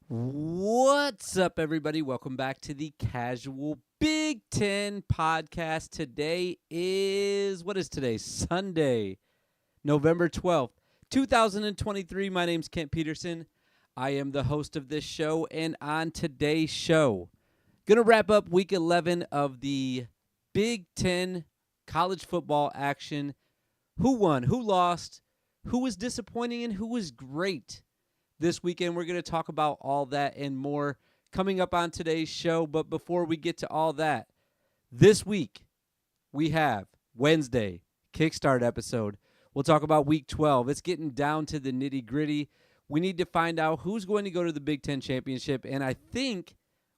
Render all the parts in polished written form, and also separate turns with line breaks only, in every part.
What's up, everybody? Welcome back to the Casual Big Ten podcast. What is today? Sunday, November 12th, 2023. My name's Kent Peterson. I am the host of this show, and on today's show, going to wrap up week 11 of the Big Ten college football action. Who won? Who lost? Who was disappointing and who was great? This weekend, we're going to talk about all that and more coming up on today's show. But before we get to all that, this week we have Wednesday Kickstart episode. We'll talk about week 12. It's getting down to the nitty gritty. We need to find out who's going to go to the Big Ten championship. And I think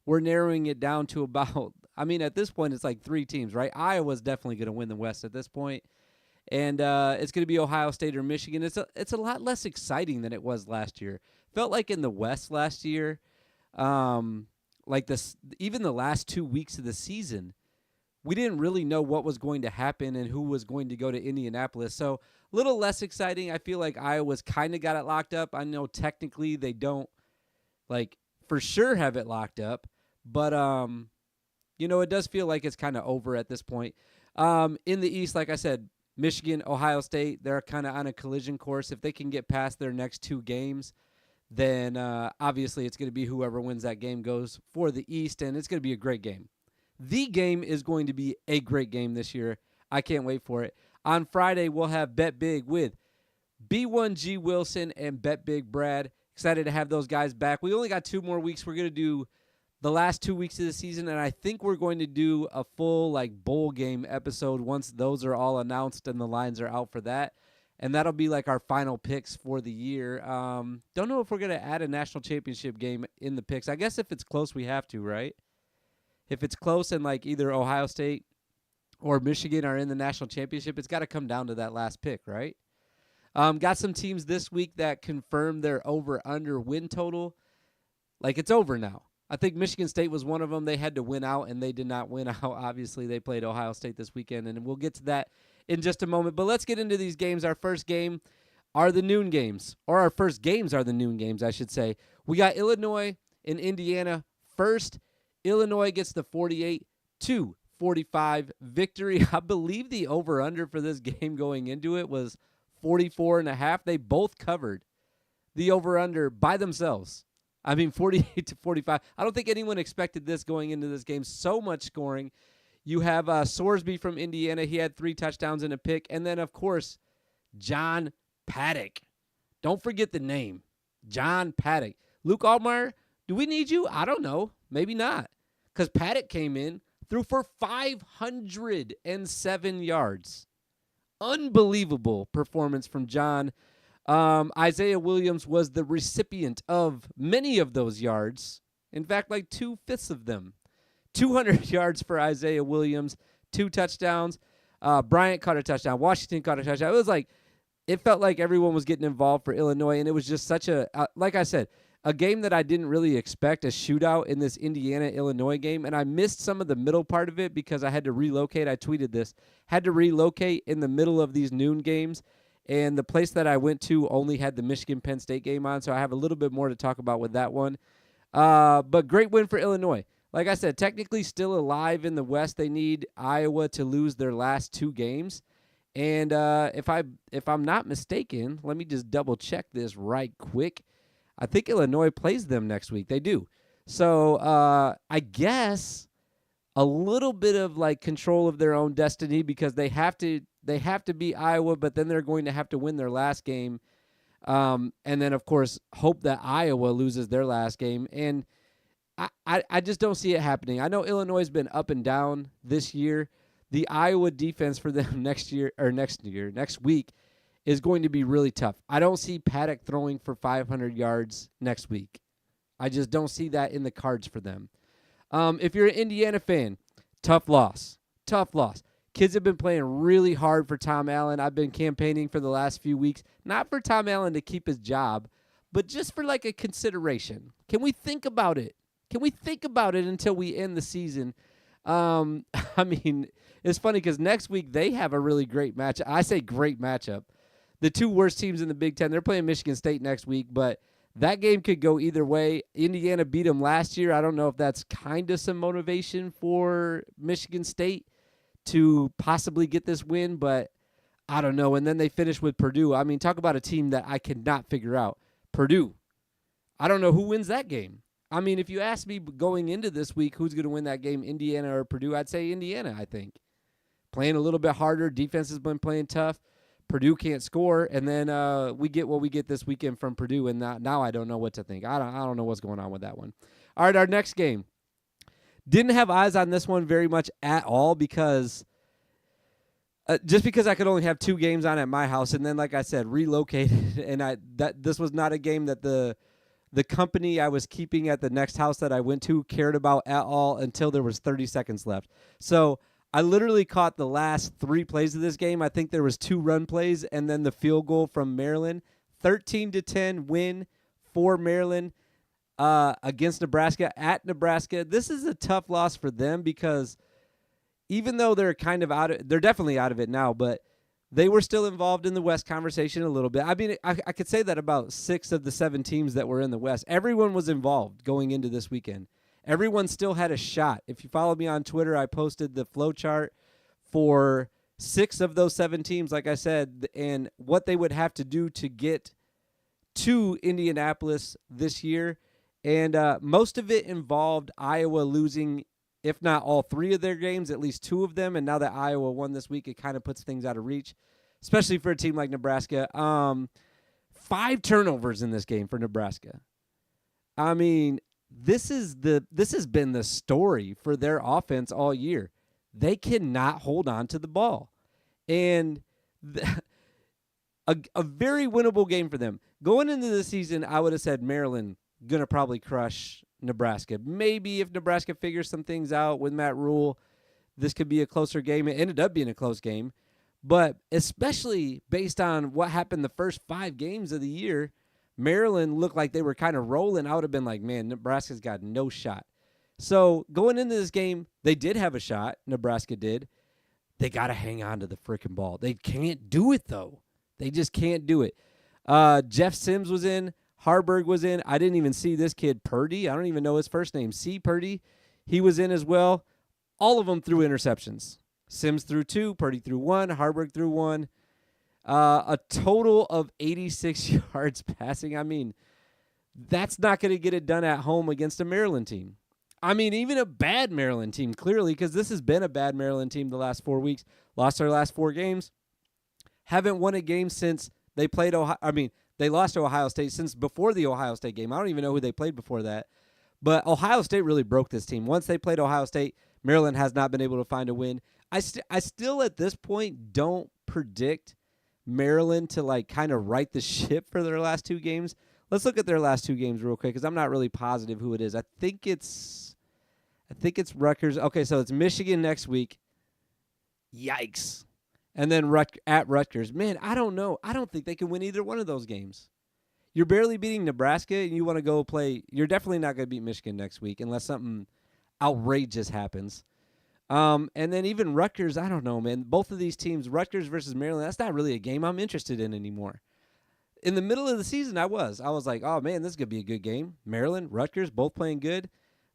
we're narrowing it down to about, at this point, it's like 3 teams, right? Iowa's definitely going to win the West at this point. And it's going to be Ohio State or Michigan. It's a lot less exciting than it was last year. Felt like in the West last year, like this, even the last 2 weeks of the season, we didn't really know what was going to happen and who was going to go to Indianapolis. So a little less exciting. I feel like Iowa's kind of got it locked up. I know technically they don't, for sure have it locked up. But, it does feel like it's kind of over at this point. In the East, like I said, Michigan, Ohio State, they're kind of on a collision course. If they can get past their next 2 games, then obviously it's going to be whoever wins that game goes for the East, and it's going to be a great game. The game is going to be a great game this year. I can't wait for it. On Friday, we'll have Bet Big with B1G Wilson and Bet Big Brad. Excited to have those guys back. We only got 2 more weeks. We're going to do the last 2 weeks of the season, and I think we're going to do a full bowl game episode once those are all announced and the lines are out for that. And that'll be our final picks for the year. Don't know if we're going to add a national championship game in the picks. I guess if it's close, we have to, right? If it's close and either Ohio State or Michigan are in the national championship, it's got to come down to that last pick, right? Got some teams this week that confirmed their over-under win total. It's over now. I think Michigan State was one of them. They had to win out, and they did not win out. Obviously, they played Ohio State this weekend, and we'll get to that in just a moment. But let's get into these games. Our first game are the noon games, or our first games are the noon games, I should say. We got Illinois and Indiana first. Illinois gets the 48-45 victory. I believe the over-under for this game going into it was 44.5. They both covered the over-under by themselves. 48-45. I don't think anyone expected this going into this game. So much scoring. You have Sorsby from Indiana. He had 3 touchdowns and a pick. And then, of course, John Paddock. Don't forget the name. John Paddock. Luke Altmaier, do we need you? I don't know. Maybe not. Because Paddock came in, threw for 507 yards. Unbelievable performance from John. Isaiah Williams was the recipient of many of those yards. In fact, 2/5 of them. 200 yards for Isaiah Williams, 2 touchdowns. Bryant caught a touchdown. Washington caught a touchdown. It felt like everyone was getting involved for Illinois, and it was just such a, like I said, a game that I didn't really expect, a shootout in this Indiana-Illinois game, and I missed some of the middle part of it because I had to relocate. I tweeted this. Had to relocate in the middle of these noon games. And the place that I went to only had the Michigan-Penn State game on, so I have a little bit more to talk about with that one. But great win for Illinois. Like I said, technically still alive in the West. They need Iowa to lose their last 2 games. And if I'm not mistaken, let me just double-check this right quick. I think Illinois plays them next week. They do. So I guess a little bit of control of their own destiny because they have to beat Iowa, but then they're going to have to win their last game. And then, of course, hope that Iowa loses their last game. And I just don't see it happening. I know Illinois has been up and down this year. The Iowa defense for them next week is going to be really tough. I don't see Paddock throwing for 500 yards next week. I just don't see that in the cards for them. If you're an Indiana fan, tough loss. Kids have been playing really hard for Tom Allen. I've been campaigning for the last few weeks, not for Tom Allen to keep his job, but just for a consideration. Can we think about it? Until we end the season? It's funny because next week they have a really great match. I say great matchup. The 2 worst teams in the Big Ten, they're playing Michigan State next week, but That game could go either way. Indiana beat them last year. I don't know if that's kind of some motivation for Michigan State to possibly get this win, but I don't know. And then they finished with Purdue. I mean, talk about a team that I cannot figure out. Purdue. I don't know who wins that game. I mean, if you ask me going into this week who's going to win that game, Indiana or Purdue, I'd say Indiana, I think. Playing a little bit harder. Defense has been playing tough. Purdue can't score, and then we get what we get this weekend from Purdue, and now I don't know what to think. I don't know what's going on with that one. All right, our next game. Didn't have eyes on this one very much at all because just because I could only have 2 games on at my house, and then, like I said, relocated, and this was not a game that the company I was keeping at the next house that I went to cared about at all until there was 30 seconds left. So I literally caught the last 3 plays of this game. I think there was 2 run plays and then the field goal from Maryland. 13-10 win for Maryland against Nebraska at Nebraska. This is a tough loss for them because even though they're kind of they're definitely out of it now, but they were still involved in the West conversation a little bit. I mean, I could say that about 6 of the 7 teams that were in the West. Everyone was involved going into this weekend. Everyone still had a shot. If you follow me on Twitter, I posted the flow chart for 6 of those 7 teams, like I said, and what they would have to do to get to Indianapolis this year. And most of it involved Iowa losing, if not all 3 of their games, at least 2 of them. And now that Iowa won this week, it kind of puts things out of reach, especially for a team like Nebraska. 5 turnovers in this game for Nebraska. I mean, this has been the story for their offense all year. They cannot hold on to the ball. And a very winnable game for them. Going into the season, I would have said Maryland going to probably crush Nebraska. Maybe if Nebraska figures some things out with Matt Rule, this could be a closer game. It ended up being a close game. But especially based on what happened the first 5 games of the year, Maryland looked like they were kind of rolling. I would have been like, man, Nebraska's got no shot. So going into this game, they did have a shot. Nebraska did. They got to hang on to the freaking ball. They can't do it, though. They just can't do it. Jeff Sims was in. Harburg was in. I didn't even see this kid, Purdy. I don't even know his first name. C. Purdy. He was in as well. All of them threw interceptions. Sims threw 2. Purdy threw 1. Harburg threw 1. A total of 86 yards passing. I mean, that's not going to get it done at home against a Maryland team. I mean, even a bad Maryland team, clearly, because this has been a bad Maryland team the last 4 weeks. Lost their last 4 games. Haven't won a game since they played Ohio. I mean, they lost to Ohio State since before the Ohio State game. I don't even know who they played before that. But Ohio State really broke this team. Once they played Ohio State, Maryland has not been able to find a win. I still, at this point, don't predict Maryland to, like, kind of right the ship for their last 2 games. Let's look at their last 2 games real quick because I'm not really positive who it is. I think it's Rutgers. Okay, so it's Michigan next week. Yikes. And then at Rutgers. Man, I don't know. I don't think they can win either one of those games. You're barely beating Nebraska, and you want to go play. You're definitely not going to beat Michigan next week unless something outrageous happens. And then even Rutgers, I don't know, man. Both of these teams, Rutgers versus Maryland, that's not really a game I'm interested in anymore. In the middle of the season, I was like, oh, man, this is going to be a good game. Maryland, Rutgers, both playing good,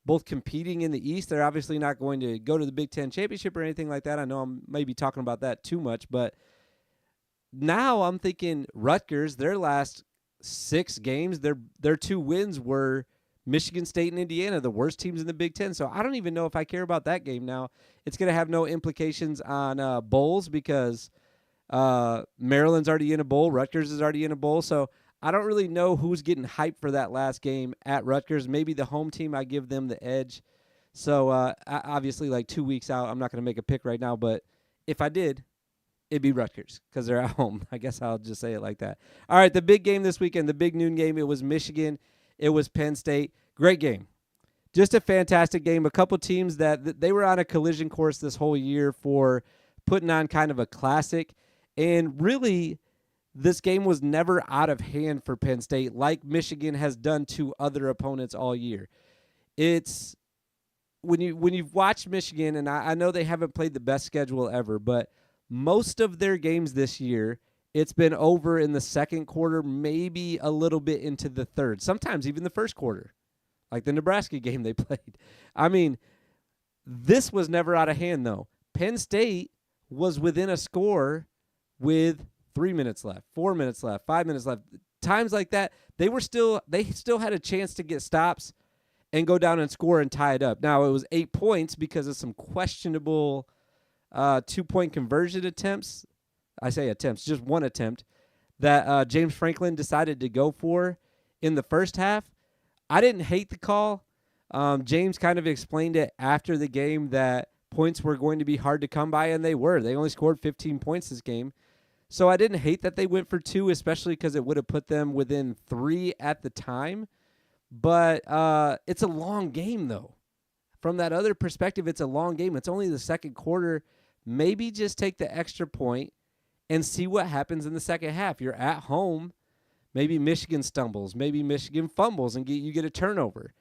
both competing in the East. They're obviously not going to go to the Big Ten championship or anything like that. I know I'm maybe talking about that too much, but now I'm thinking Rutgers, their last 6 games, their 2 wins were Michigan State and Indiana, the worst teams in the Big Ten. So I don't even know if I care about that game now. It's going to have no implications on bowls because Maryland's already in a bowl. Rutgers is already in a bowl. So I don't really know who's getting hyped for that last game at Rutgers. Maybe the home team, I give them the edge. So obviously, like 2 weeks out, I'm not going to make a pick right now. But if I did, it'd be Rutgers because they're at home. I guess I'll just say it like that. All right, the big game this weekend, the big noon game, it was Michigan. It was Penn State. Great game. Just a fantastic game. A couple teams that they were on a collision course this whole year for putting on kind of a classic. And really, this game was never out of hand for Penn State like Michigan has done to other opponents all year. It's when you've watched Michigan, and I know they haven't played the best schedule ever, but most of their games this year, it's been over in the second quarter, maybe a little bit into the third, sometimes even the first quarter, like the Nebraska game they played. I mean, this was never out of hand, though. Penn State was within a score with 3 minutes left, 4 minutes left, 5 minutes left. Times like that, they still had a chance to get stops and go down and score and tie it up. Now, it was 8 points because of some questionable 2-point conversion attempts. I say attempts, just one attempt that James Franklin decided to go for in the first half. I didn't hate the call. James kind of explained it after the game that points were going to be hard to come by, and they were. They only scored 15 points this game. So I didn't hate that they went for 2, especially because it would have put them within 3 at the time. But it's a long game, though. From that other perspective, it's a long game. It's only the second quarter. Maybe just take the extra point and see what happens in the second half. You're at home. Maybe Michigan stumbles. Maybe Michigan fumbles and you get a turnover.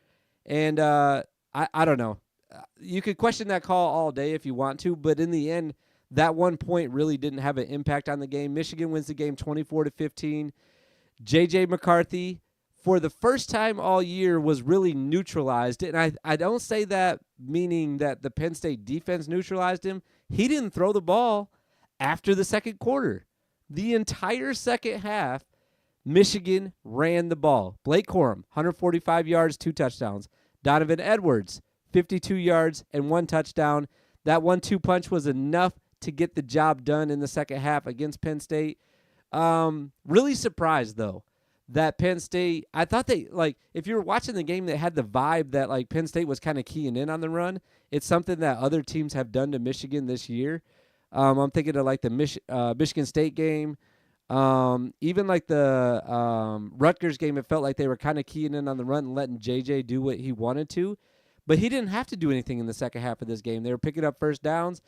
And I don't know. You could question that call all day if you want to, but in the end, that 1 point really didn't have an impact on the game. Michigan wins the game 24-15. J.J. McCarthy, for the first time all year, was really neutralized. And I don't say that meaning that the Penn State defense neutralized him. He didn't throw the ball after the second quarter. The entire second half, Michigan ran the ball. Blake Corum, 145 yards, 2 touchdowns. Donovan Edwards, 52 yards and 1 touchdown. That 1-2 punch was enough to get the job done in the second half against Penn State. Really surprised, though, that Penn State, I thought they, like, if you were watching the game, they had the vibe that, like, Penn State was kind of keying in on the run. It's something that other teams have done to Michigan this year. I'm thinking of, like, the Michigan State game. Even like the Rutgers game, it felt like they were kind of keying in on the run and letting JJ do what he wanted to. But he didn't have to do anything in the second half of this game. They were picking up first downs.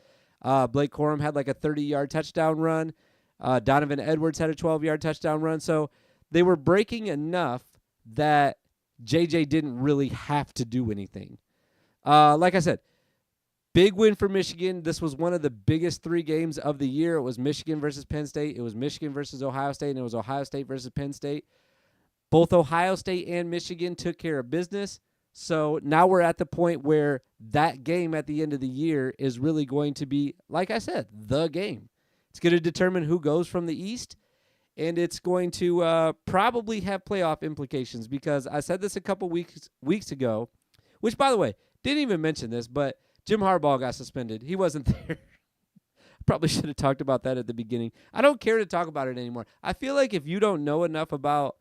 Blake Corum had like a 30-yard touchdown run. Donovan Edwards had a 12-yard touchdown run. So they were breaking enough that JJ didn't really have to do anything. Like I said, big win for Michigan. This was one of the biggest 3 games of the year. It was Michigan versus Penn State. It was Michigan versus Ohio State, and it was Ohio State versus Penn State. Both Ohio State and Michigan took care of business. So now we're at the point where that game at the end of the year is really going to be, like I said, the game. It's going to determine who goes from the East, and it's going to probably have playoff implications because I said this a couple weeks ago, which, by the way, didn't even mention this, but Jim Harbaugh got suspended. He wasn't there. Probably should have talked about that at the beginning. I don't care to talk about it anymore. I feel like if you don't know enough about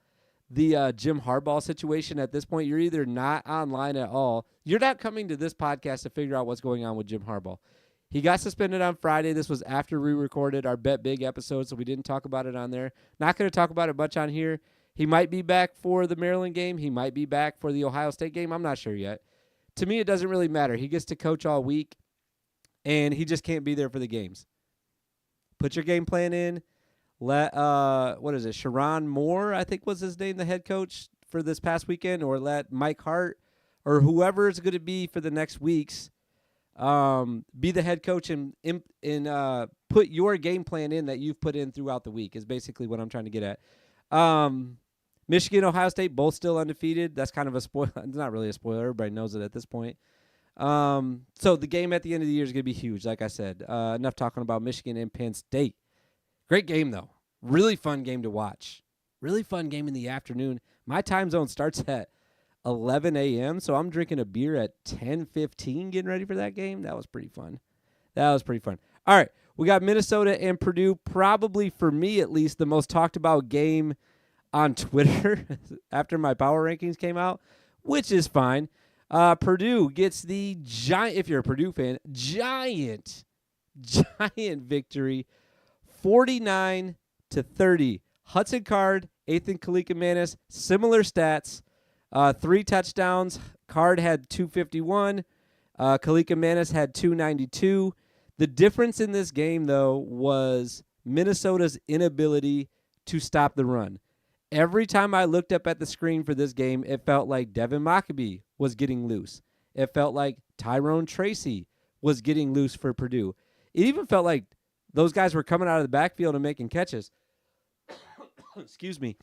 the Jim Harbaugh situation at this point, you're either not online at all. You're not coming to this podcast to figure out what's going on with Jim Harbaugh. He got suspended on Friday. This was after we recorded our Bet Big episode, so we didn't talk about it on there. Not going to talk about it much on here. He might be back for the Maryland game. He might be back for the Ohio State game. I'm not sure yet. To me, it doesn't really matter. He gets to coach all week, and he just can't be there for the games. Put your game plan in. Let, Sharon Moore, I think was his name, the head coach for this past weekend, or let Mike Hart or whoever is going to be for the next weeks be the head coach and put your game plan in that you've put in throughout the week is basically what I'm trying to get at. Michigan, Ohio State, both still undefeated. That's kind of a spoiler. It's not really a spoiler. Everybody knows it at this point. So the game at the end of the year is going to be huge, like I said. Enough talking about Michigan and Penn State. Great game, though. Really fun game to watch. Really fun game in the afternoon. My time zone starts at 11 a.m., so I'm drinking a beer at 10:15 getting ready for that game. That was pretty fun. All right, we got Minnesota and Purdue, probably for me at least the most talked about game on Twitter after my power rankings came out, which is fine. Purdue gets the giant, if you're a Purdue fan, giant victory, 49-30. Hudson Card, Ethan Kalika-Manis, similar stats, 3 touchdowns. Card had 251. Kalika-Manis had 292. The difference in this game, though, was Minnesota's inability to stop the run. Every time I looked up at the screen for this game, it felt like Devin Mockabee was getting loose. It felt like Tyrone Tracy was getting loose for Purdue. It even felt like those guys were coming out of the backfield and making catches. Excuse me.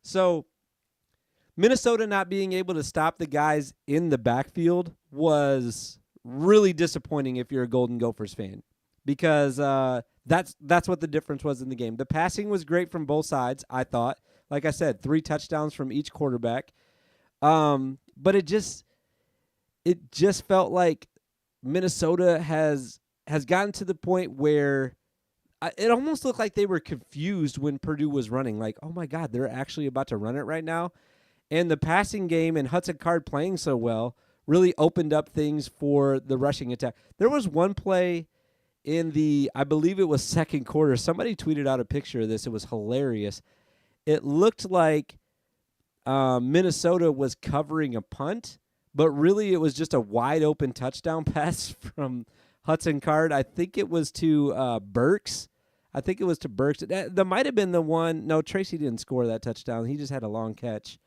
So Minnesota not being able to stop the guys in the backfield was really disappointing if you're a Golden Gophers fan, because that's what the difference was in the game. The passing was great from both sides, I thought. Like I said, 3 touchdowns from each quarterback. But it just felt like Minnesota has gotten to the point where it almost looked like they were confused when Purdue was running. Like, oh my God, they're actually about to run it right now. And the passing game and Hudson Card playing so well really opened up things for the rushing attack. There was one play in I believe it was second quarter. Somebody tweeted out a picture of this. It was hilarious. It looked like Minnesota was covering a punt, but really it was just a wide open touchdown pass from Hudson Card. I think it was to Burks. That might have been the one. No, Tracy didn't score that touchdown. He just had a long catch.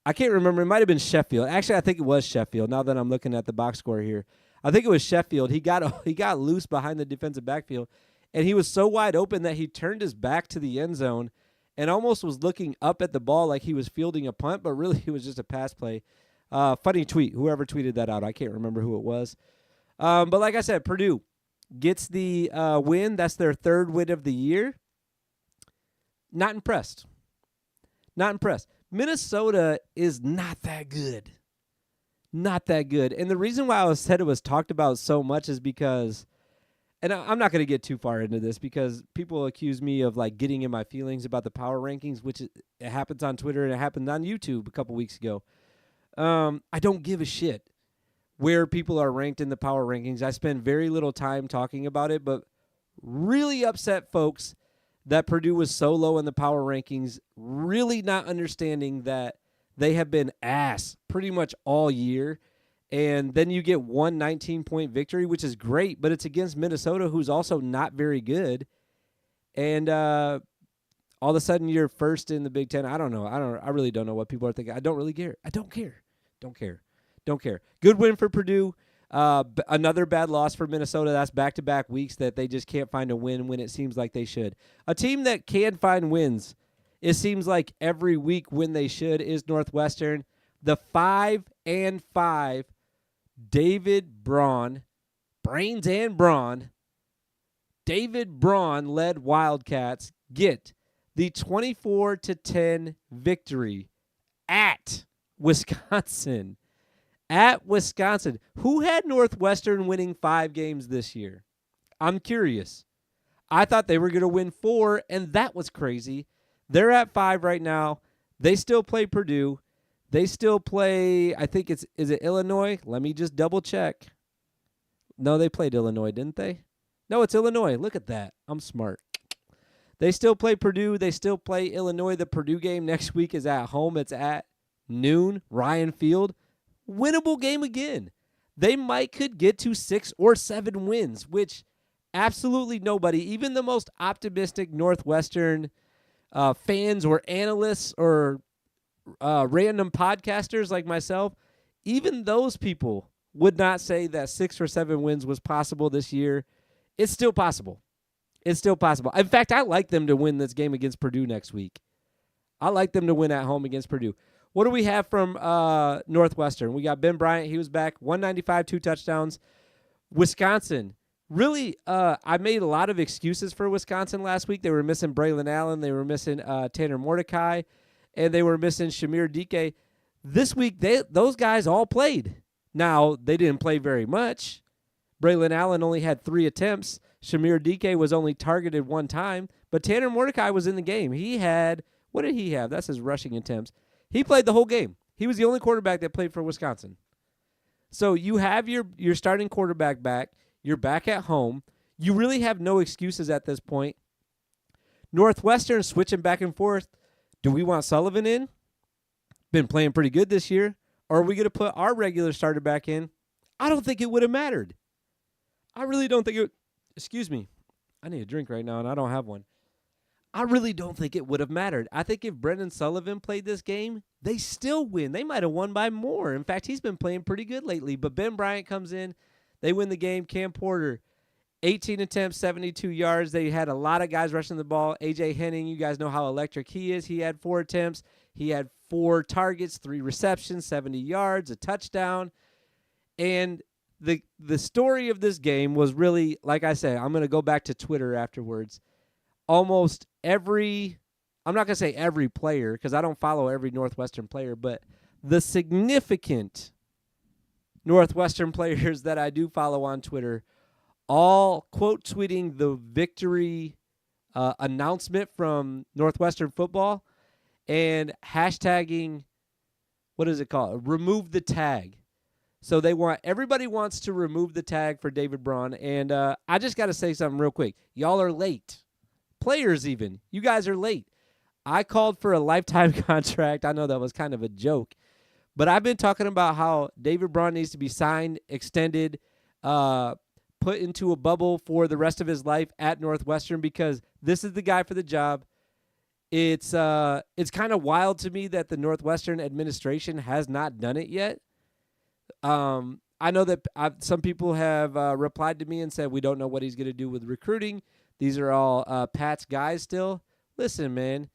I can't remember. It might have been Sheffield. Actually, I think it was Sheffield. Now that I'm looking at the box score here, I think it was Sheffield. He got loose behind the defensive backfield, and he was so wide open that he turned his back to the end zone and almost was looking up at the ball like he was fielding a punt, but really it was just a pass play. Funny tweet. Whoever tweeted that out, I can't remember who it was. But like I said, Purdue gets the win. That's their 3rd win of the year. Not impressed. Minnesota is not that good. Not that good. And the reason why I said it was talked about so much is because, and I'm not going to get too far into this because people accuse me of like getting in my feelings about the power rankings, which it happens on Twitter and it happened on YouTube a couple weeks ago. I don't give a shit where people are ranked in the power rankings. I spend very little time talking about it, but really upset folks that Purdue was so low in the power rankings, really not understanding that they have been ass pretty much all year. And then you get one 19-point victory, which is great, but it's against Minnesota, who's also not very good. And all of a sudden you're first in the Big Ten. I don't know. I really don't know what people are thinking. I don't really care. I don't care. Good win for Purdue. Another bad loss for Minnesota. That's back-to-back weeks that they just can't find a win when it seems like they should. A team that can find wins, it seems like every week when they should, is Northwestern. The 5-5 David Braun, Brains and Braun, David Braun-led Wildcats get the 24-10 victory at Wisconsin. At Wisconsin. Who had Northwestern winning 5 games this year? I'm curious. I thought they were going to win 4, and that was crazy. They're at 5 right now. They still play Purdue. They still play, I think is it Illinois? Let me just double check. No, they played Illinois, didn't they? No, it's Illinois. Look at that. I'm smart. They still play Purdue. They still play Illinois. The Purdue game next week is at home. It's at noon, Ryan Field. Winnable game again. They could get to 6 or 7 wins, which absolutely nobody, even the most optimistic Northwestern fans or analysts or random podcasters like myself, even those people would not say that 6 or 7 wins was possible this year. It's still possible. In fact, I like them to win this game against Purdue next week. I like them to win at home against Purdue. What do we have from Northwestern? We got Ben Bryant. He was back. 195, 2 touchdowns. Wisconsin. Really, I made a lot of excuses for Wisconsin last week. They were missing Braylon Allen. They were missing Tanner Mordecai. And they were missing Shamir Dike. This week, those guys all played. Now, they didn't play very much. Braylon Allen only had 3 attempts. Shamir Dike was only targeted 1 time. But Tanner Mordecai was in the game. He had, what did he have? That's his rushing attempts. He played the whole game. He was the only quarterback that played for Wisconsin. So you have your starting quarterback back. You're back at home. You really have no excuses at this point. Northwestern switching back and forth. Do we want Sullivan in? Been playing pretty good this year. Or are we going to put our regular starter back in? I don't think it would have mattered. I really don't think it. Excuse me. I need a drink right now, and I don't have one. I really don't think it would have mattered. I think if Brendan Sullivan played this game, they still win. They might have won by more. In fact, he's been playing pretty good lately. But Ben Bryant comes in. They win the game. Cam Porter, 18 attempts, 72 yards. They had a lot of guys rushing the ball. A.J. Henning, you guys know how electric he is. He had 4 attempts. He had 4 targets, 3 receptions, 70 yards, a touchdown. And the story of this game was really, like I said, I'm going to go back to Twitter afterwards. Almost every, I'm not going to say every player because I don't follow every Northwestern player, but the significant Northwestern players that I do follow on Twitter all quote tweeting the victory announcement from Northwestern football and hashtagging, what is it called? Remove the tag. So everybody wants to remove the tag for David Braun. And I just got to say something real quick. Y'all are late. Players even. You guys are late. I called for a lifetime contract. I know that was kind of a joke. But I've been talking about how David Braun needs to be signed, extended, put into a bubble for the rest of his life at Northwestern because this is the guy for the job. It's kind of wild to me that the Northwestern administration has not done it yet. I know that some people have replied to me and said we don't know what he's going to do with recruiting. These are all Pat's guys still. Listen, man,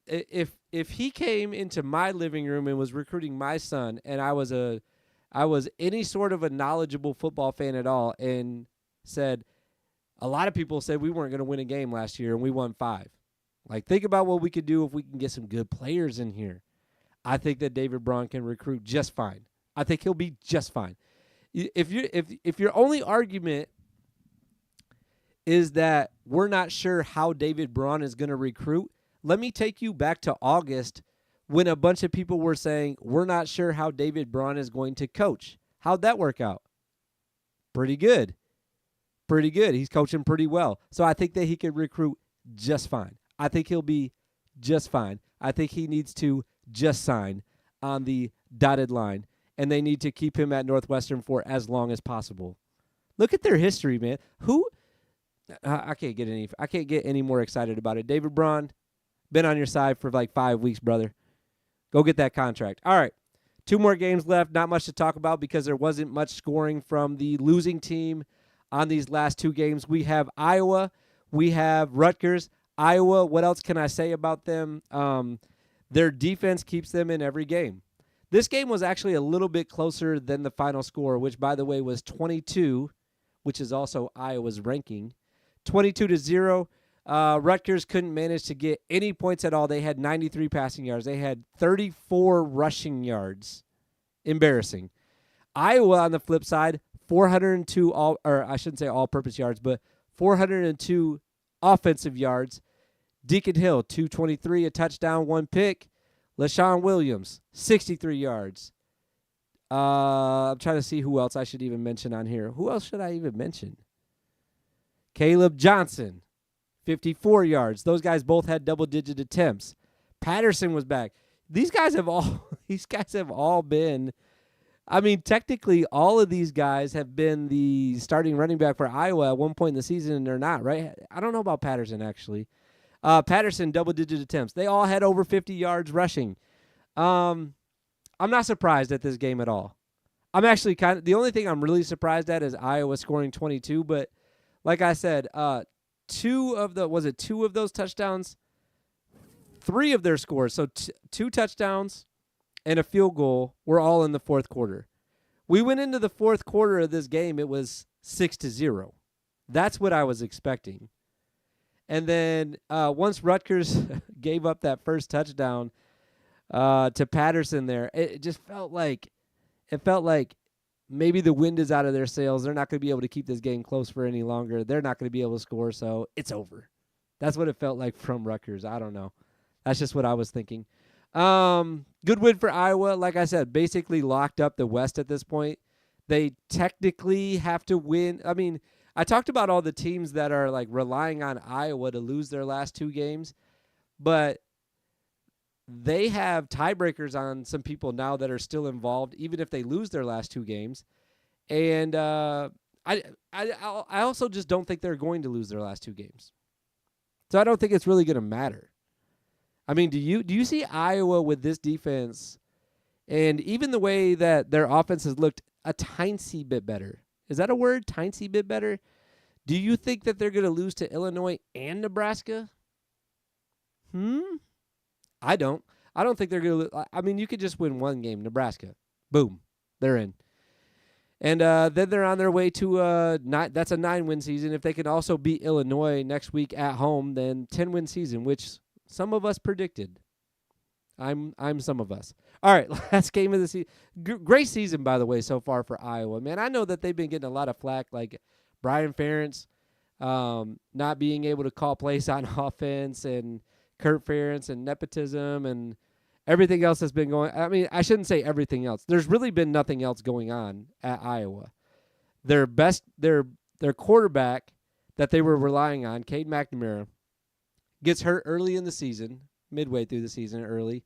if he came into my living room and was recruiting my son and I was any sort of a knowledgeable football fan at all and said, a lot of people said we weren't going to win a game last year and we won 5. Like, think about what we could do if we can get some good players in here. I think that David Braun can recruit just fine. I think he'll be just fine. If your only argument is that we're not sure how David Braun is going to recruit, let me take you back to August when a bunch of people were saying we're not sure how David Braun is going to coach. How'd that work out? Pretty good. Pretty good. He's coaching pretty well. So I think that he could recruit just fine. I think he'll be just fine. I think he needs to just sign on the dotted line, and they need to keep him at Northwestern for as long as possible. Look at their history, man. I can't get any more excited about it. David Braun, been on your side for like 5 weeks, brother. Go get that contract. All right, 2 more games left. Not much to talk about because there wasn't much scoring from the losing team on these last 2 games. We have Iowa. We have Rutgers. Iowa, what else can I say about them? Their defense keeps them in every game. This game was actually a little bit closer than the final score, which, by the way, was 22, which is also Iowa's ranking. 22-0. Rutgers couldn't manage to get any points at all. They had 93 passing yards. They had 34 rushing yards. Embarrassing. Iowa, on the flip side, 402 all-purpose yards, but 402 offensive yards. Deacon Hill, 223, a touchdown, 1 pick. LaShawn Williams, 63 yards. I'm trying to see who else I should even mention on here. Who else should I even mention? Caleb Johnson, 54 yards. Those guys both had double-digit attempts. Patterson was back. These guys have all been, I mean, technically all of these guys have been the starting running back for Iowa at one point in the season, and they're not, right? I don't know about Patterson, actually. Patterson, double-digit attempts. They all had over 50 yards rushing. I'm not surprised at this game at all. I'm actually the only thing I'm really surprised at is Iowa scoring 22, but like I said, 2 of those touchdowns? 3 of their scores, so 2 touchdowns and a field goal were all in the fourth quarter. We went into the fourth quarter of this game, it was 6-0. That's what I was expecting. And then once Rutgers gave up that first touchdown to Patterson there, it just felt like maybe the wind is out of their sails. They're not going to be able to keep this game close for any longer. They're not going to be able to score, so it's over. That's what it felt like from Rutgers. I don't know. That's just what I was thinking. Good win for Iowa. Like I said, basically locked up the West at this point. They technically have to win. I mean, I talked about all the teams that are like relying on Iowa to lose their last 2 games, but they have tiebreakers on some people now that are still involved, even if they lose their last 2 games. And I also just don't think they're going to lose their last 2 games. So I don't think it's really going to matter. I mean, do you see Iowa with this defense and even the way that their offense has looked a tiny bit better? Is that a word? Tiny bit better? Do you think that they're going to lose to Illinois and Nebraska? I don't. I don't think they're going to. I mean, you could just win one game, Nebraska. Boom, they're in. And then they're on their way to that's a 9-win season. If they can also beat Illinois next week at home, then 10-win season, which some of us predicted. I'm some of us. All right, last game of the season. Great season, by the way, so far for Iowa. Man, I know that they've been getting a lot of flack, like Brian Ferentz not being able to call plays on offense, and Kurt Ferentz and nepotism and everything else that's been going. I mean, I shouldn't say everything else. There's really been nothing else going on at Iowa. Their quarterback that they were relying on, Cade McNamara, gets hurt early in the season, midway through the season early.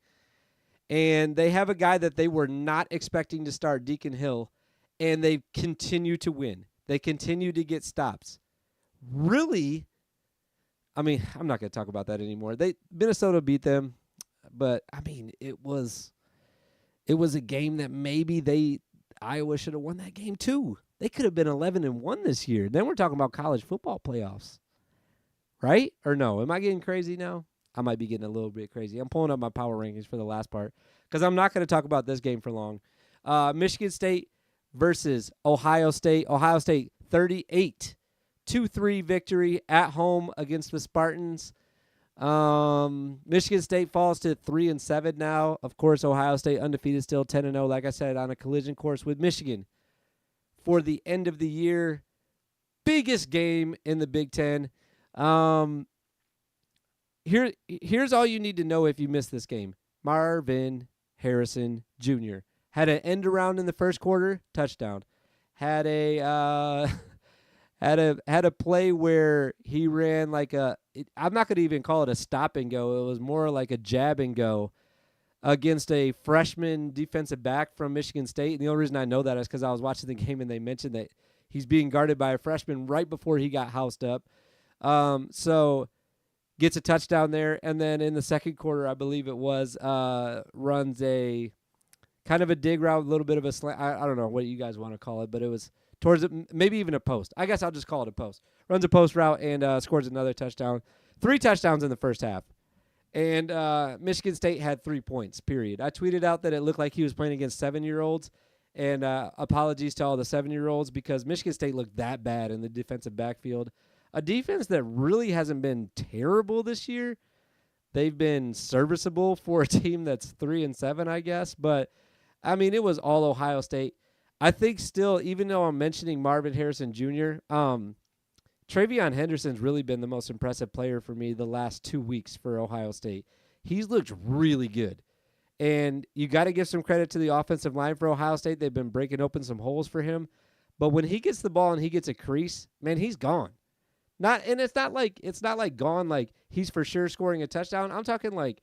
And they have a guy that they were not expecting to start, Deacon Hill, and they continue to win. They continue to get stops. Really, I mean, I'm not going to talk about that anymore. Minnesota beat them, but I mean, it was a game that maybe Iowa should have won that game too. They could have been 11-1 this year. Then we're talking about college football playoffs, right? Or no? Am I getting crazy now? I might be getting a little bit crazy. I'm pulling up my power rankings for the last part because I'm not going to talk about this game for long. Michigan State versus Ohio State. Ohio State 38-3 victory at home against the Spartans. Michigan State falls to 3-7 now. Of course, Ohio State undefeated, still 10-0. Like I said, on a collision course with Michigan for the end of the year. Biggest game in the Big Ten. Here's all you need to know if you missed this game. Marvin Harrison Jr. had an end around in the first quarter, touchdown. Had a play where he ran like I'm not going to even call it a stop and go. It was more like a jab and go against a freshman defensive back from Michigan State. And the only reason I know that is because I was watching the game and they mentioned that he's being guarded by a freshman right before he got housed up. So gets a touchdown there, and then in the second quarter, I believe it was, runs a kind of a dig route, a little bit of a slant. I don't know what you guys want to call it, but it was towards it, maybe even a post. I guess I'll just call it a post. Runs a post route and scores another touchdown. 3 touchdowns in the first half. And Michigan State had 3 points, period. I tweeted out that it looked like he was playing against 7-year-olds, and apologies to all the 7-year-olds because Michigan State looked that bad in the defensive backfield. A defense that really hasn't been terrible this year. They've been serviceable for a team that's 3-7, I guess. But, I mean, it was all Ohio State. I think still, even though I'm mentioning Marvin Harrison Jr., TreVeyon Henderson's really been the most impressive player for me the last 2 weeks for Ohio State. He's looked really good. And you got to give some credit to the offensive line for Ohio State. They've been breaking open some holes for him. But when he gets the ball and he gets a crease, man, he's gone. It's not like gone like he's for sure scoring a touchdown. I'm talking like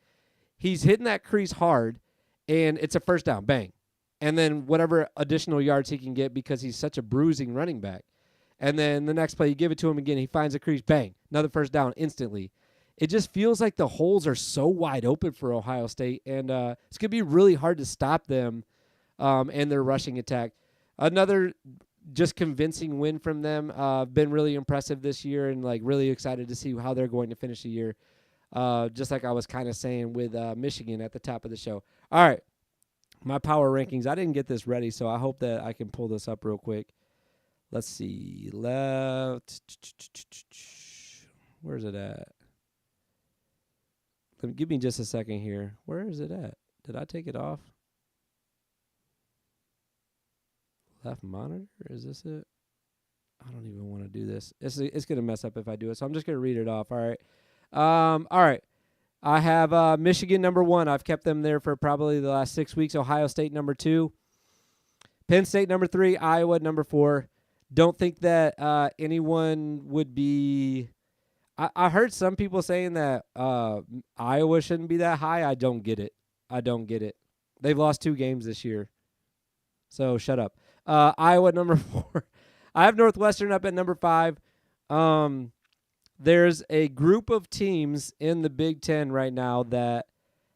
he's hitting that crease hard and it's a first down, bang. And then whatever additional yards he can get because he's such a bruising running back. And then the next play, you give it to him again, he finds a crease, bang, another first down instantly. It just feels like the holes are so wide open for Ohio State, and it's going to be really hard to stop them and their rushing attack. Another just convincing win from them. Been really impressive this year and like really excited to see how they're going to finish the year. Just like I was kind of saying with Michigan at the top of the show. All right, my power rankings. I didn't get this ready, so I hope that I can pull this up real quick. Let's see. Left. Where's it at? Give me just a second here. Where is it at? Did I take it off? Left monitor? Is this it? I don't even want to do this. It's going to mess up if I do it, so I'm just going to read it off. All right. All right. I have Michigan number 1. I've kept them there for probably the last 6 weeks. Ohio State number 2. Penn State number 3. Iowa number 4. Don't think that anyone would be – I heard some people saying that Iowa shouldn't be that high. I don't get it. They've lost 2 games this year. So shut up. Iowa number 4. I have Northwestern up at number 5. There's a group of teams in the Big Ten right now that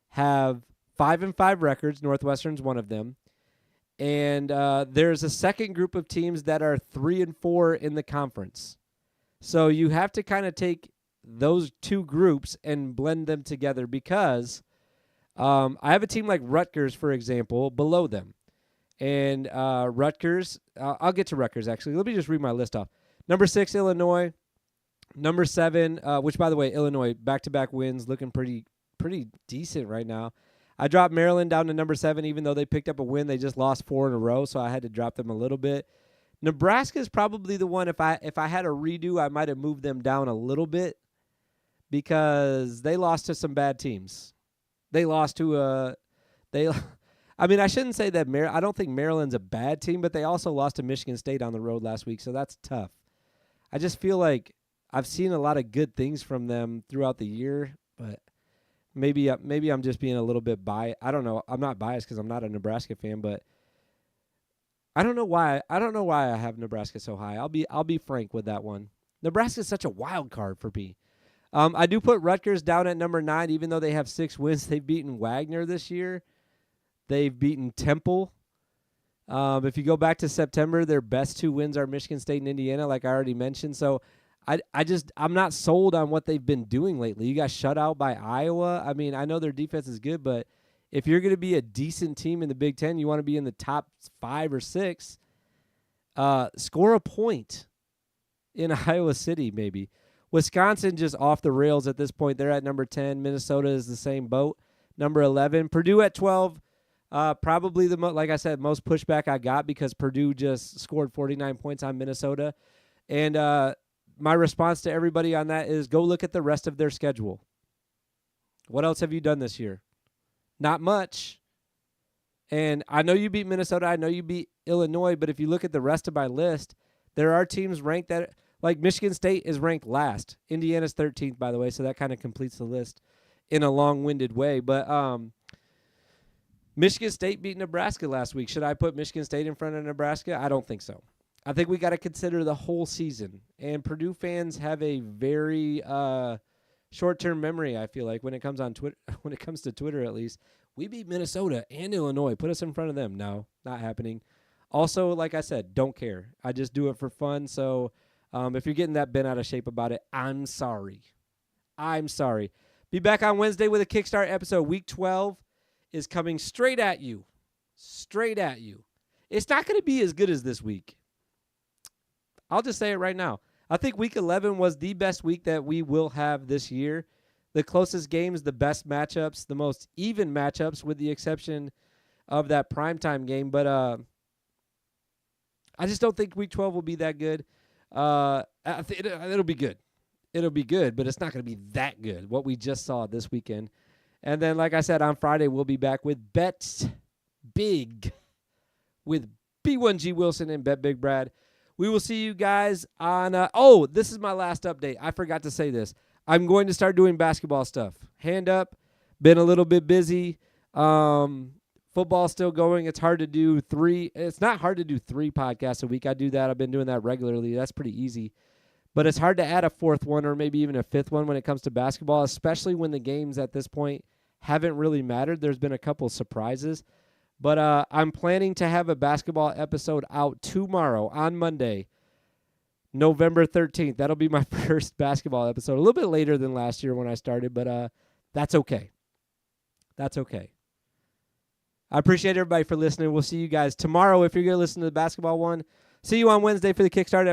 have 5-5 records. Northwestern's one of them. And there's a second group of teams that are 3-4 in the conference. So you have to kind of take those two groups and blend them together because I have a team like Rutgers, for example, below them. And Rutgers, I'll get to Rutgers, actually. Let me just read my list off. Number 6, Illinois. Number 7, which, by the way, Illinois, back-to-back wins, looking pretty decent right now. I dropped Maryland down to number 7, even though they picked up a win. They just lost 4 in a row, so I had to drop them a little bit. Nebraska is probably the one, if I had a redo, I might have moved them down a little bit because they lost to some bad teams. They lost to I mean, I shouldn't say that I don't think Maryland's a bad team, but they also lost to Michigan State on the road last week, so that's tough. I just feel like I've seen a lot of good things from them throughout the year, but maybe I'm just being a little bit biased. I don't know. I'm not biased because I'm not a Nebraska fan, but I don't know why I have Nebraska so high. I'll be frank with that one. Nebraska is such a wild card for me. I do put Rutgers down at number 9, even though they have 6 wins. They've beaten Wagner this year. They've beaten Temple. If you go back to September, their best 2 wins are Michigan State and Indiana, like I already mentioned. So I'm not sold on what they've been doing lately. You got shut out by Iowa. I mean, I know their defense is good, but if you're going to be a decent team in the Big Ten, you want to be in the top 5 or 6, score a point in Iowa City maybe. Wisconsin just off the rails at this point. They're at number 10. Minnesota is the same boat, number 11. Purdue at 12. Probably like I said, most pushback I got because Purdue just scored 49 points on Minnesota. And my response to everybody on that is go look at the rest of their schedule. What else have you done this year? Not much. And I know you beat Minnesota. I know you beat Illinois. But if you look at the rest of my list, there are teams ranked that, like Michigan State is ranked last. Indiana's 13th, by the way, so that kind of completes the list in a long-winded way. But Michigan State beat Nebraska last week. Should I put Michigan State in front of Nebraska? I don't think so. I think we got to consider the whole season. And Purdue fans have a very short-term memory, I feel like, when it comes on Twitter, when it comes to Twitter at least. We beat Minnesota and Illinois. Put us in front of them. No, not happening. Also, like I said, don't care. I just do it for fun. So if you're getting that bent out of shape about it, I'm sorry. I'm sorry. Be back on Wednesday with a Kickstart episode. Week 12 is coming straight at you. Straight at you. It's not going to be as good as this week. I'll just say it right now. I think week 11 was the best week that we will have this year. The closest games, the best matchups, the most even matchups, with the exception of that primetime game. But I just don't think week 12 will be that good. It'll be good. It'll be good, but it's not going to be that good, what we just saw this weekend. And then, like I said, on Friday, we'll be back with Bets Big with B1G Wilson and Bet Big Brad. We will see you guys on this is my last update. I forgot to say this. I'm going to start doing basketball stuff. Hand up. Been a little bit busy. Football's still going. It's hard to do 3. It's not hard to do 3 podcasts a week. I do that. I've been doing that regularly. That's pretty easy. But it's hard to add a 4th one or maybe even a 5th one when it comes to basketball, especially when the games at this point haven't really mattered. There's been a couple surprises. But I'm planning to have a basketball episode out tomorrow on Monday, November 13th. That'll be my first basketball episode. A little bit later than last year when I started, but that's okay. That's okay. I appreciate everybody for listening. We'll see you guys tomorrow if you're going to listen to the basketball one. See you on Wednesday for the Kickstart episode.